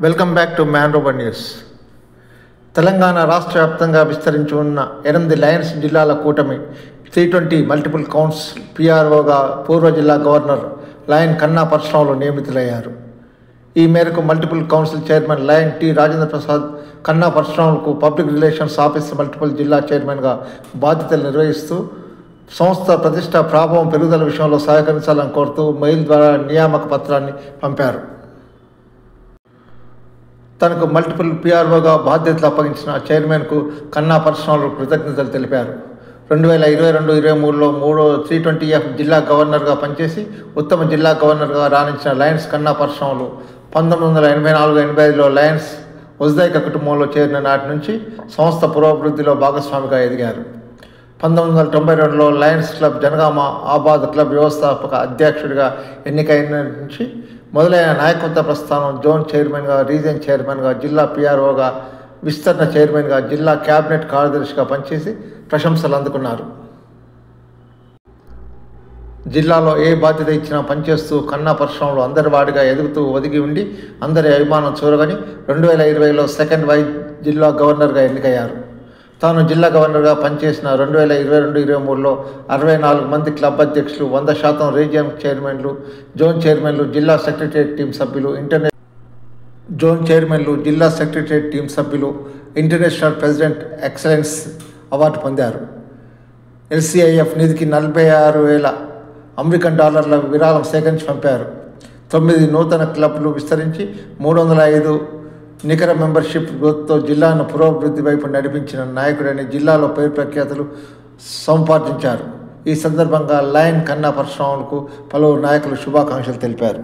Welcome back to man robber news. Telangana రాష్ట్ర వ్యాప్తంగా విస్తరించి ఉన్న 8 లయన్స్ జిల్లాల కూటమి 320 మల్టిపుల్ కౌంట్స్ పిఆర్ఓగా పూర్వ జిల్లా గవర్నర్ లయన్ కన్నా పరశురాములు నియమితులయ్యారు. ఈ మేరకు multiple council chairman lion T Rajendra Prasad కన్నా పరశురాములకు పబ్లిక్ రిలేషన్స్ ఆఫీసర్ మల్టిపుల్ జిల్లా చైర్మన్గా బాధ్యతలు నిర్వహిస్తూ సంస్థ ప్రతిష్ట ప్రాభవం పెరుగుదల విషయంలో సహకరించాలని కోరుతూ మెయిల్ ద్వారా నియామక పత్రాన్ని పంపారు. తనకు మల్టిపుల్ పిఆర్ఓగా బాధ్యతలు అప్పగించిన చైర్మన్కు కన్నా పరశురాములు కృతజ్ఞతలు తెలిపారు. 2022-23లో 320F జిల్లా గవర్నర్గా పనిచేసి ఉత్తమ జిల్లా గవర్నర్గా రాణించిన లయన్స్ కన్నా పరశురాములు 1984-85లో లయన్స్ ఉజ్దైక కుటుంబంలో చేరిన నాటి నుంచి సంస్థ పురోభివృద్ధిలో భాగస్వామిగా ఎదిగారు. 1992లో లయన్స్ క్లబ్ జనగామ ఆబాద్ క్లబ్ వ్యవస్థాపక అధ్యక్షుడిగా ఎన్నికైన నుంచి మొదలైన నాయకత్వ ప్రస్థానం జోన్ చైర్మన్గా, రీజన్ చైర్మన్గా, జిల్లా పిఆర్ఓగా, విస్తరణ చైర్మన్గా, జిల్లా క్యాబినెట్ కార్యదర్శిగా పనిచేసి ప్రశంసలు అందుకున్నారు. జిల్లాలో ఏ బాధ్యత ఇచ్చినా పనిచేస్తూ కన్నా పరశురాములు అందరి వాడిగా ఎదుగుతూ ఒదిగి ఉండి అందరి అభిమానం చూరగని 2020లో సెకండ్ వైస్ జిల్లా గవర్నర్గా ఎన్నికయ్యారు. తాను జిల్లా గవర్నర్గా పనిచేసిన 2022-23లో 64 మంది క్లబ్ అధ్యక్షులు, 100% రీజియన్ చైర్మన్లు, జోన్ చైర్మన్లు, జిల్లా సెక్రటరియట్ టీం సభ్యులు, ఇంటర్నేషనల్ ప్రెసిడెంట్ ఎక్సలెన్స్ అవార్డు పొందారు. LCIF నిధికి 46,000 అమెరికన్ డాలర్ల విరాళం సేకరించి పంపారు. 9 నూతన క్లబ్లు విస్తరించి 305 నికర మెంబర్షిప్ గ్రోత్తో జిల్లాను పురోభివృద్ధి వైపు నడిపించిన నాయకుడని జిల్లాలో పేరు ప్రఖ్యాతులు సంపాదించారు. ఈ సందర్భంగా లయన్ కన్నా పరశురాములకు పలువురు నాయకులు శుభాకాంక్షలు తెలిపారు.